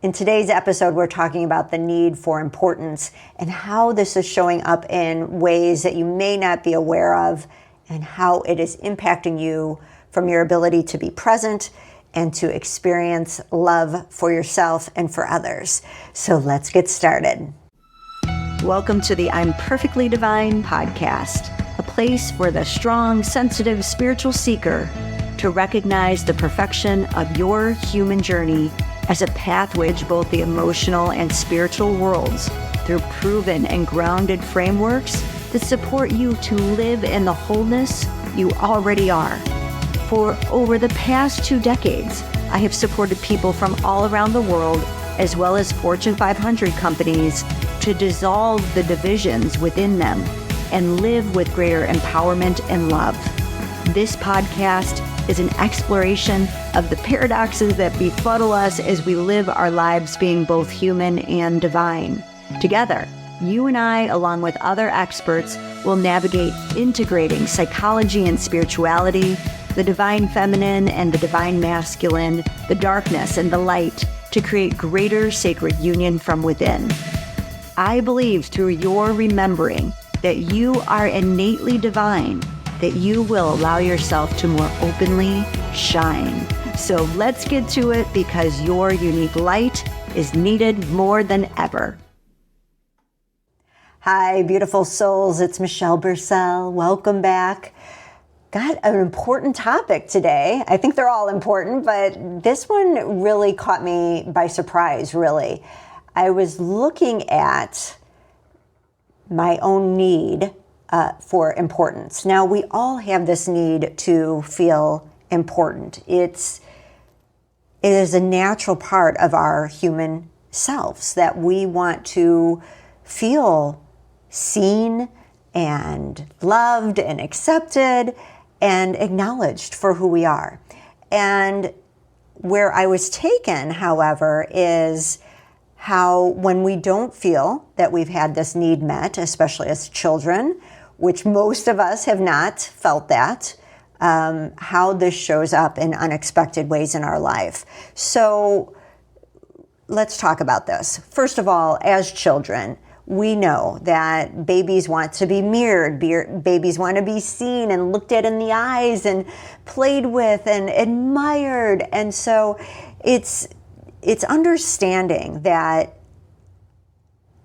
In today's episode, we're talking about the need for importance and how this is showing up in ways that you may not be aware of and how it is impacting you from your ability to be present and to experience love for yourself and for others. So let's get started. Welcome to the I'm Perfectly Divine podcast, a place for the strong, sensitive, spiritual seeker to recognize the perfection of your human journey as a pathway to both the emotional and spiritual worlds through proven and grounded frameworks that support you to live in the wholeness you already are. For over the past 2 decades, I have supported people from all around the world, as well as Fortune 500 companies, to dissolve the divisions within them and live with greater empowerment and love. This podcast is an exploration of the paradoxes that befuddle us as we live our lives being both human and divine. Together, you and I, along with other experts, will navigate integrating psychology and spirituality, the divine feminine and the divine masculine, the darkness and the light, to create greater sacred union from within. I believe through your remembering that you are innately divine, that you will allow yourself to more openly shine. So let's get to it, because your unique light is needed more than ever. Hi, beautiful souls. It's Michelle Bursell. Welcome back. Got an important topic today. I think they're all important, but this one really caught me by surprise, really. I was looking at my own need for importance. Now, we all have this need to feel important. It is a natural part of our human selves that we want to feel seen and loved and accepted and acknowledged for who we are. And where I was taken, however, is how when we don't feel that we've had this need met, especially as children, which most of us have not felt that, how this shows up in unexpected ways in our life. So let's talk about this. First of all, as children, we know that babies want to be mirrored. Babies want to be seen and looked at in the eyes and played with and admired. And so it's understanding that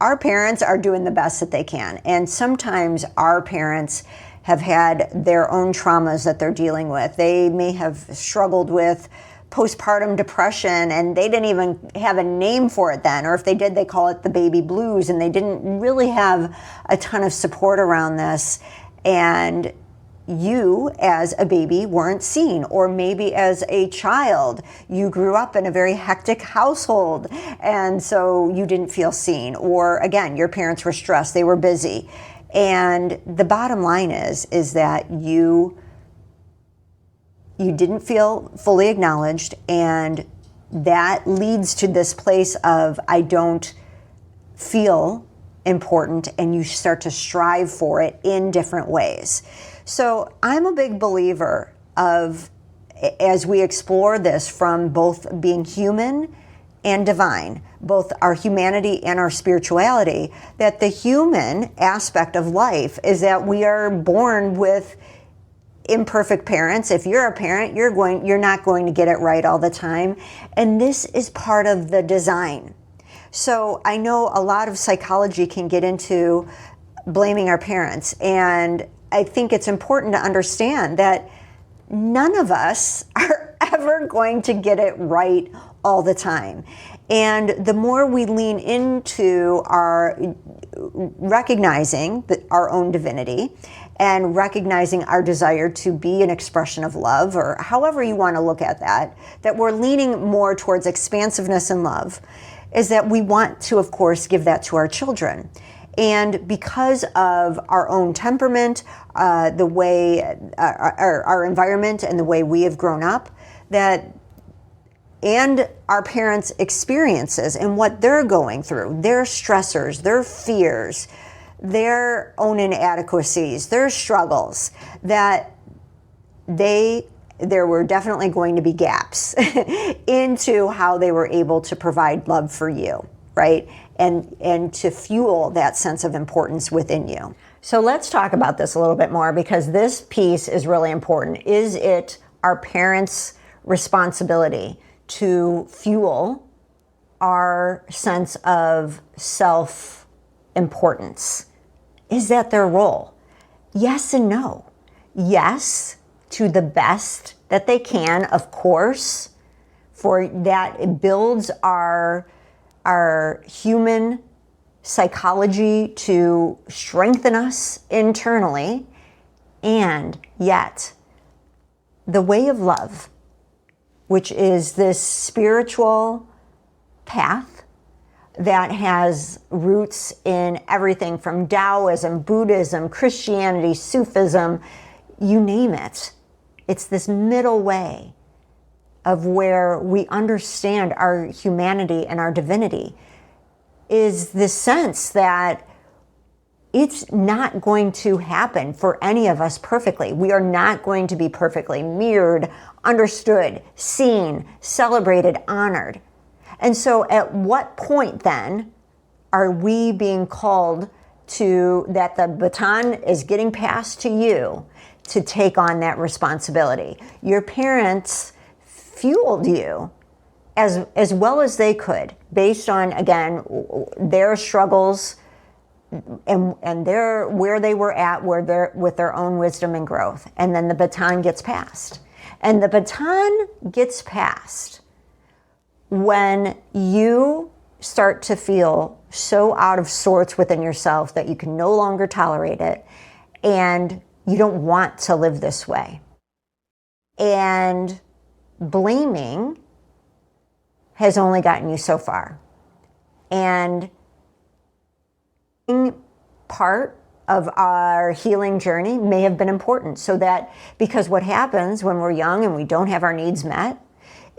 our parents are doing the best that they can. And sometimes our parents have had their own traumas that they're dealing with. They may have struggled with postpartum depression and they didn't even have a name for it then. Or if they did, they call it the baby blues, and they didn't really have a ton of support around this. And you as a baby weren't seen, or maybe as a child you grew up in a very hectic household and so you didn't feel seen, or again your parents were stressed, they were busy. And the bottom line is that you didn't feel fully acknowledged, and that leads to this place of I don't feel important, and you start to strive for it in different ways. So I'm a big believer of, as we explore this from both being human and divine, both our humanity and our spirituality, that the human aspect of life is that we are born with imperfect parents. If you're a parent, you're not going to get it right all the time. And this is part of the design. So I know a lot of psychology can get into blaming our parents, and I think it's important to understand that none of us are ever going to get it right all the time. And the more we lean into our recognizing our own divinity and recognizing our desire to be an expression of love, or however you want to look at that we're leaning more towards expansiveness and love, is that we want to, of course, give that to our children. And because of our own temperament, the way our environment and the way we have grown up, and our parents' experiences and what they're going through, their stressors, their fears, their own inadequacies, their struggles, that they there were definitely going to be gaps into how they were able to provide love for you, right? And to fuel that sense of importance within you. So let's talk about this a little bit more, because this piece is really important. Is it our parents' responsibility to fuel our sense of self-importance? Is that their role? Yes and no. Yes, to the best that they can, of course, for that it builds our human psychology to strengthen us internally. And yet, the way of love, which is this spiritual path that has roots in everything from Taoism, Buddhism, Christianity, Sufism, you name it. It's this middle way of where we understand our humanity and our divinity, is this sense that it's not going to happen for any of us perfectly. We are not going to be perfectly mirrored, understood, seen, celebrated, honored. And so at what point then are we being called to, that the baton is getting passed to you to take on that responsibility? Your parents fueled you as well as they could, based on, again, their struggles and their, where they were at, with their own wisdom and growth. And then the baton gets passed. And the baton gets passed when you start to feel so out of sorts within yourself that you can no longer tolerate it, and you don't want to live this way. And blaming has only gotten you so far. And part of our healing journey may have been important, so that, because what happens when we're young and we don't have our needs met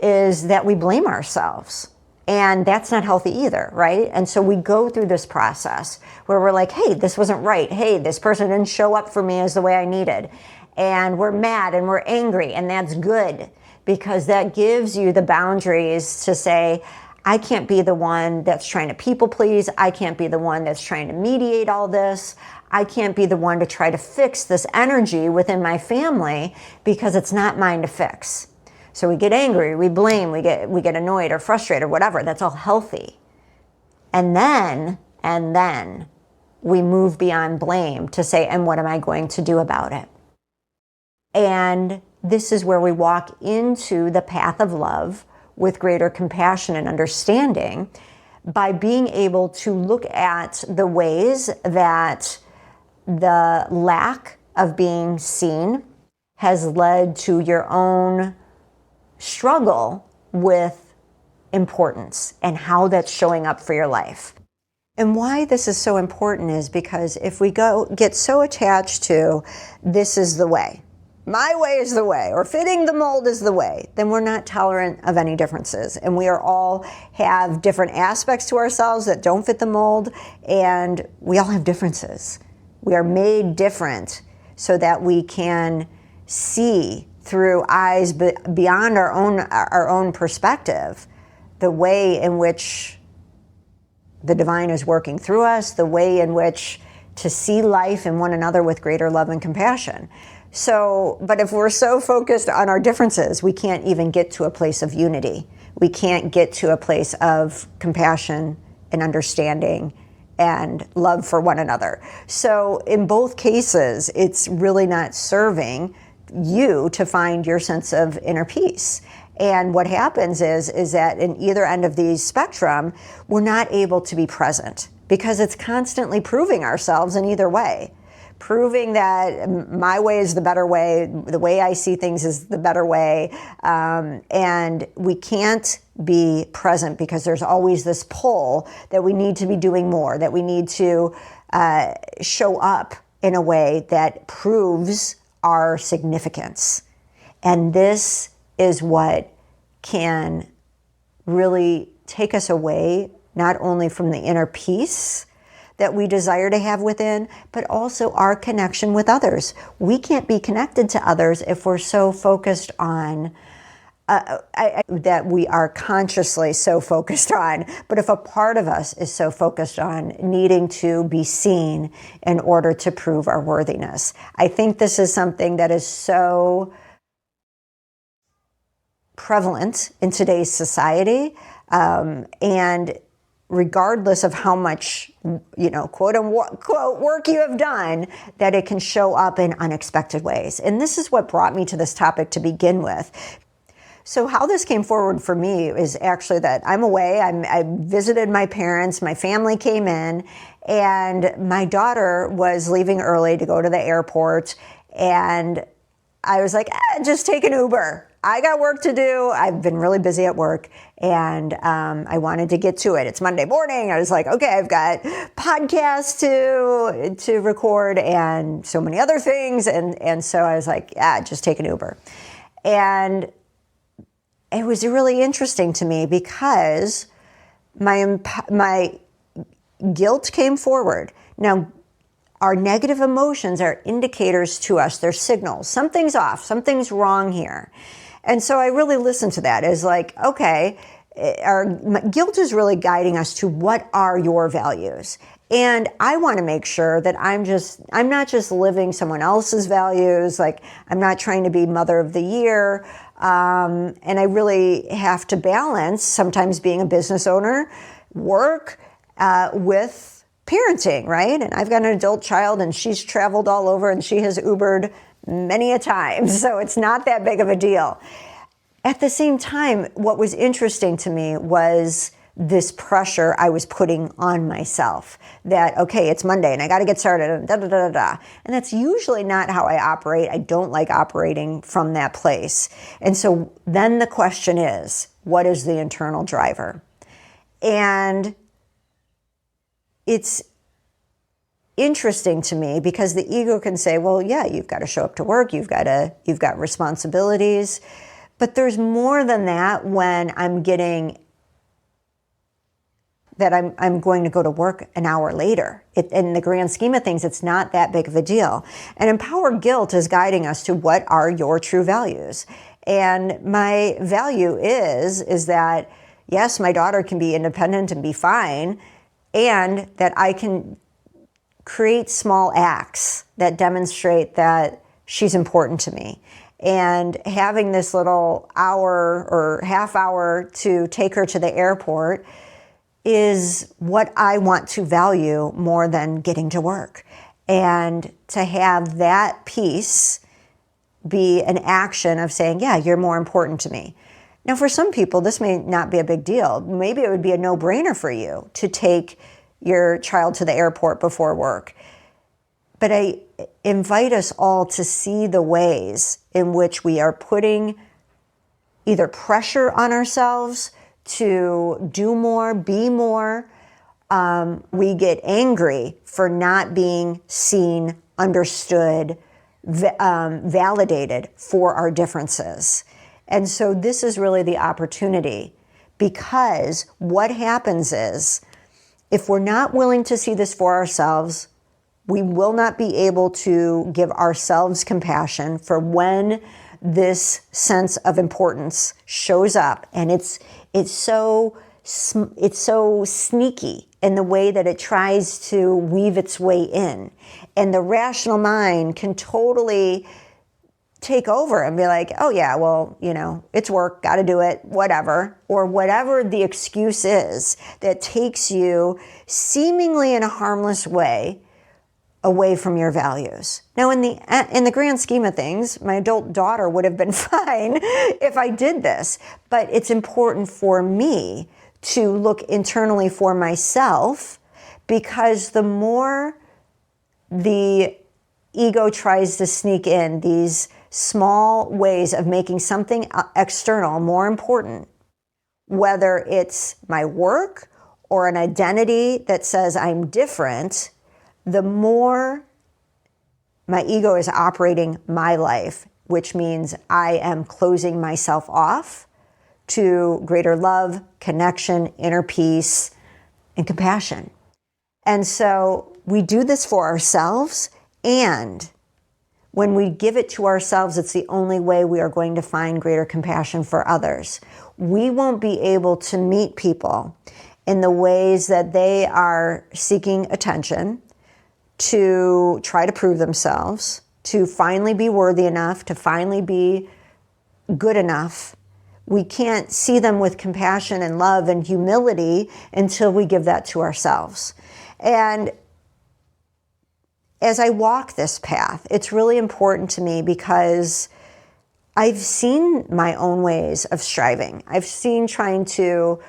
is that we blame ourselves. And that's not healthy either, right? And so we go through this process where we're like, hey, this wasn't right. Hey, this person didn't show up for me as the way I needed. And we're mad and we're angry, and that's good, because that gives you the boundaries to say, I can't be the one that's trying to people please. I can't be the one that's trying to mediate all this. I can't be the one to try to fix this energy within my family, because it's not mine to fix. So we get angry, we blame, we get annoyed or frustrated, whatever. That's all healthy. And then we move beyond blame to say, and what am I going to do about it? And this is where we walk into the path of love with greater compassion and understanding, by being able to look at the ways that the lack of being seen has led to your own struggle with importance and how that's showing up for your life. And why this is so important is because if we get so attached to, this is the way, my way is the way, or fitting the mold is the way, then we're not tolerant of any differences. And we are all have different aspects to ourselves that don't fit the mold, and we all have differences. We are made different so that we can see through eyes beyond our own perspective, the way in which the divine is working through us, the way in which to see life and one another with greater love and compassion. So, but if we're so focused on our differences, we can't even get to a place of unity. We can't get to a place of compassion and understanding and love for one another. So in both cases, it's really not serving you to find your sense of inner peace. And what happens is that in either end of the spectrum, we're not able to be present, because it's constantly proving ourselves in either way. Proving that my way is the better way, the way I see things is the better way, and we can't be present because there's always this pull that we need to be doing more, that we need to show up in a way that proves our significance. And this is what can really take us away, not only from the inner peace that we desire to have within, but also our connection with others. We can't be connected to others if we're so focused on that we are consciously so focused on, but if a part of us is so focused on needing to be seen in order to prove our worthiness. I think this is something that is so prevalent in today's society, and regardless of how much, quote unquote, work you have done, that it can show up in unexpected ways. And this is what brought me to this topic to begin with. So how this came forward for me is actually that I'm away. I visited my parents. My family came in, and my daughter was leaving early to go to the airport. And I was like, just take an Uber. I got work to do. I've been really busy at work, and I wanted to get to it. It's Monday morning. I was like, okay, I've got podcasts to record and so many other things. And so I was like, just take an Uber. And it was really interesting to me because my guilt came forward. Now, our negative emotions are indicators to us. They're signals. Something's off. Something's wrong here. And so I really listened to that as like, okay, guilt is really guiding us to what are your values. And I want to make sure that I'm not just living someone else's values. Like, I'm not trying to be mother of the year. And I really have to balance sometimes being a business owner, work, with parenting, right? And I've got an adult child, and she's traveled all over, and she has Ubered many a time. So it's not that big of a deal. At the same time, what was interesting to me was this pressure I was putting on myself that, okay, it's Monday and I got to get started and da, da, da, da, da. And that's usually not how I operate. I don't like operating from that place. And so then the question is, what is the internal driver? And it's interesting to me because the ego can say, well, yeah, you've got to show up to work. You've got responsibilities, but there's more than that when I'm getting that I'm going to go to work an hour later. In the grand scheme of things, it's not that big of a deal. And empowered guilt is guiding us to what are your true values. And my value is that, yes, my daughter can be independent and be fine, and that I can create small acts that demonstrate that she's important to me. And having this little hour or half hour to take her to the airport is what I want to value more than getting to work. And to have that piece be an action of saying, yeah, you're more important to me. Now, for some people, this may not be a big deal. Maybe it would be a no-brainer for you to take your child to the airport before work. But I invite us all to see the ways in which we are putting either pressure on ourselves to do more, be more. We get angry for not being seen, understood, validated for our differences. And so this is really the opportunity, because what happens is, if we're not willing to see this for ourselves, we will not be able to give ourselves compassion for when this sense of importance shows up. And it's so sneaky in the way that it tries to weave its way in. And the rational mind can totally take over and be like, oh yeah, well, it's work, got to do it, whatever. Or whatever the excuse is that takes you seemingly in a harmless way away from your values. Now, in the grand scheme of things, my adult daughter would have been fine if I did this, but it's important for me to look internally for myself, because the more the ego tries to sneak in these small ways of making something external more important, whether it's my work or an identity that says I'm different, the more my ego is operating my life, which means I am closing myself off to greater love, connection, inner peace, and compassion. And so we do this for ourselves, and when we give it to ourselves, it's the only way we are going to find greater compassion for others. We won't be able to meet people in the ways that they are seeking attention, to try to prove themselves, to finally be worthy enough, to finally be good enough. We can't see them with compassion and love and humility until we give that to ourselves. And as I walk this path, it's really important to me because I've seen my own ways of striving. I've seen trying to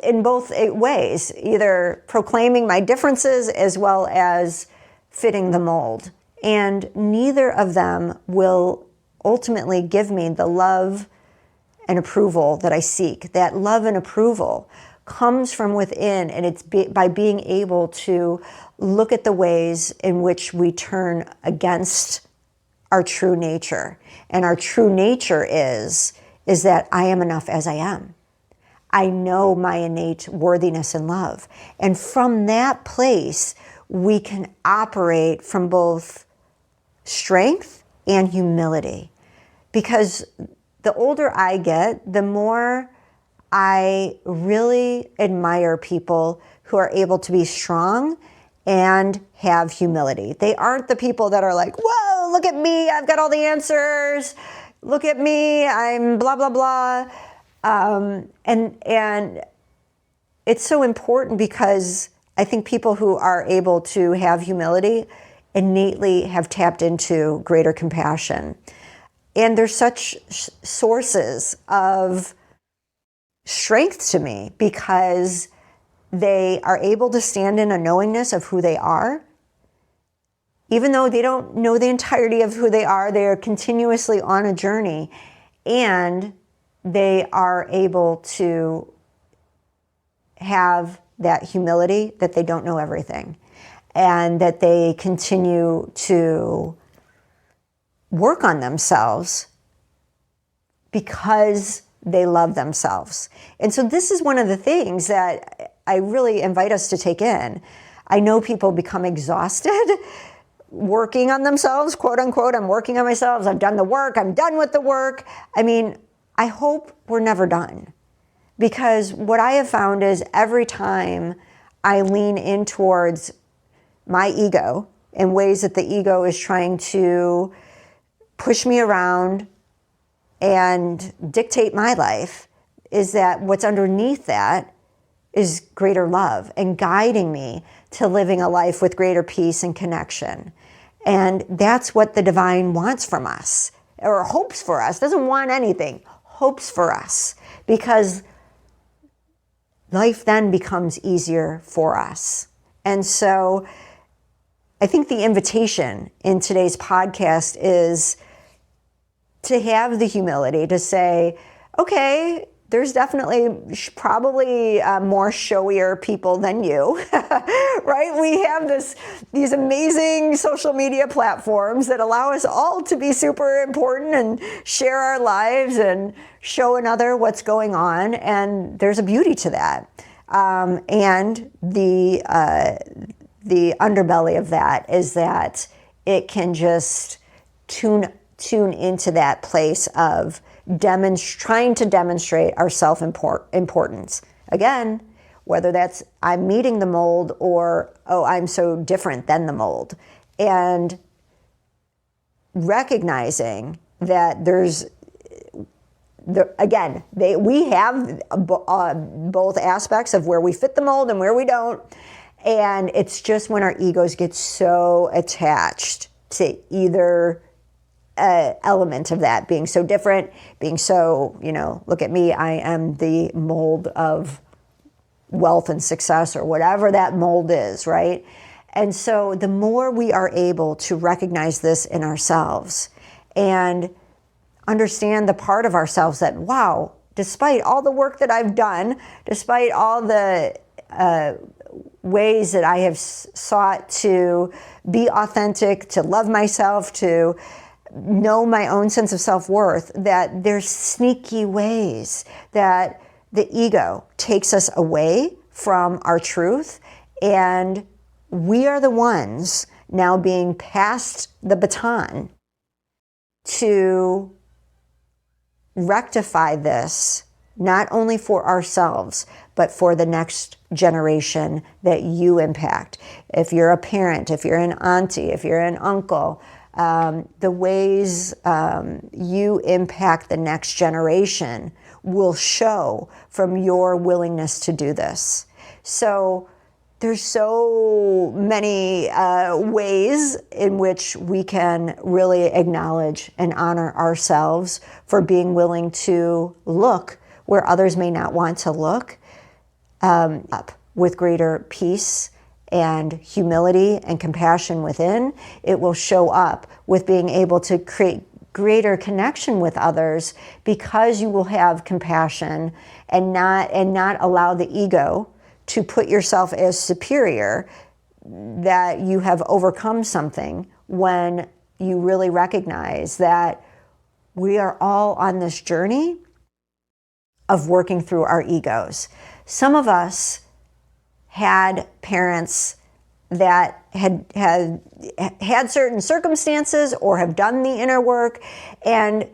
in both ways, either proclaiming my differences as well as fitting the mold. And neither of them will ultimately give me the love and approval that I seek. That love and approval comes from within, and it's by being able to look at the ways in which we turn against our true nature. And our true nature is that I am enough as I am. I know my innate worthiness and love. And from that place, we can operate from both strength and humility. Because the older I get, the more I really admire people who are able to be strong and have humility. They aren't the people that are like, whoa, look at me, I've got all the answers. Look at me, I'm blah, blah, blah. And it's so important because I think people who are able to have humility innately have tapped into greater compassion. And they're such sources of strength to me because they are able to stand in a knowingness of who they are. Even though they don't know the entirety of who they are continuously on a journey, and they are able to have that humility that they don't know everything, and that they continue to work on themselves because they love themselves. And so this is one of the things that I really invite us to take in. I know people become exhausted working on themselves, quote unquote. I'm working on myself. I've done the work. I'm done with the work. I mean, I hope we're never done, because what I have found is every time I lean in towards my ego in ways that the ego is trying to push me around and dictate my life, is that what's underneath that is greater love and guiding me to living a life with greater peace and connection. And that's what the divine wants from us, or hopes for us. Doesn't want anything, hopes for us, because life then becomes easier for us. And so I think the invitation in today's podcast is to have the humility to say, okay, there's definitely probably more showier people than you, right? We have these amazing social media platforms that allow us all to be super important and share our lives and show another what's going on. And there's a beauty to that. And the underbelly of that is that it can just tune into that place of trying to demonstrate our self-importance. Again, whether that's I'm meeting the mold or, oh, I'm so different than the mold. And recognizing that we have both aspects of where we fit the mold and where we don't. And it's just when our egos get so attached to either element of that, being so different, being so, look at me, I am the mold of wealth and success, or whatever that mold is, right? And so the more we are able to recognize this in ourselves and understand the part of ourselves that, wow, despite all the work that I've done, despite all the ways that I have sought to be authentic, to love myself, to know my own sense of self-worth, that there's sneaky ways that the ego takes us away from our truth And we are the ones now being passed the baton to rectify this, not only for ourselves, but for the next generation that you impact. If you're a parent, if you're an auntie, if you're an uncle, the ways you impact the next generation will show from your willingness to do this. So there's so many ways in which we can really acknowledge and honor ourselves for being willing to look where others may not want to look, up with greater peace and humility and compassion within. It will show up with being able to create greater connection with others because you will have compassion and not allow the ego to put yourself as superior, that you have overcome something, when you really recognize that we are all on this journey of working through our egos. Some of us had parents that had certain circumstances or have done the inner work, and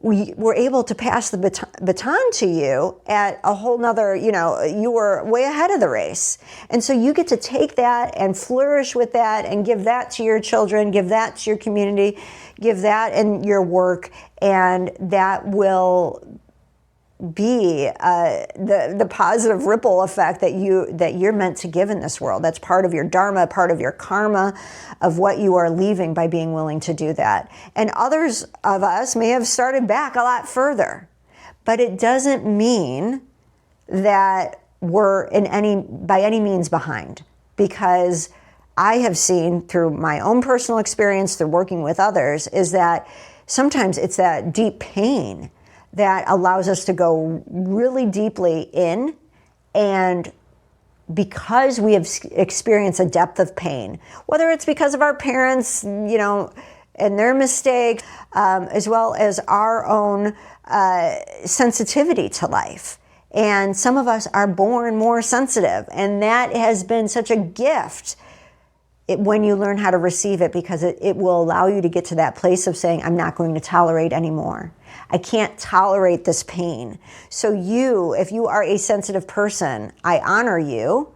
we were able to pass the baton to you at a whole nother, you were way ahead of the race. And so you get to take that and flourish with that and give that to your children, give that to your community, give that in your work, and that will be the positive ripple effect that you're meant to give in this world. That's part of your dharma, part of your karma, of what you are leaving by being willing to do that. And others of us may have started back a lot further, but it doesn't mean that we're by any means behind, because I have seen through my own personal experience, through working with others, is that sometimes it's that deep pain that allows us to go really deeply in. And because we have experienced a depth of pain, whether it's because of our parents, and their mistakes, as well as our own sensitivity to life. And some of us are born more sensitive, and that has been such a gift when you learn how to receive it, because it will allow you to get to that place of saying, I'm not going to tolerate anymore. I can't tolerate this pain. So if you are a sensitive person, I honor you,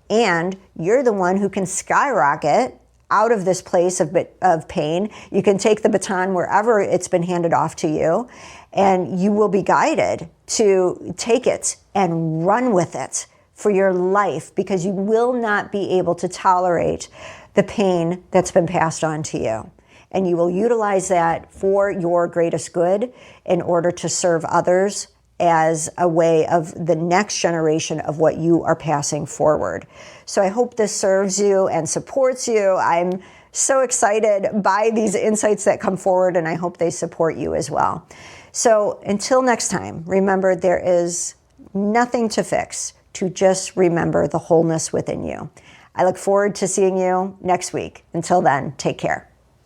and you're the one who can skyrocket out of this place of pain. You can take the baton wherever it's been handed off to you, and you will be guided to take it and run with it for your life, because you will not be able to tolerate the pain that's been passed on to you. And you will utilize that for your greatest good in order to serve others as a way of the next generation of what you are passing forward. So I hope this serves you and supports you. I'm so excited by these insights that come forward, and I hope they support you as well. So until next time, remember, there is nothing to fix, to just remember the wholeness within you. I look forward to seeing you next week. Until then, take care.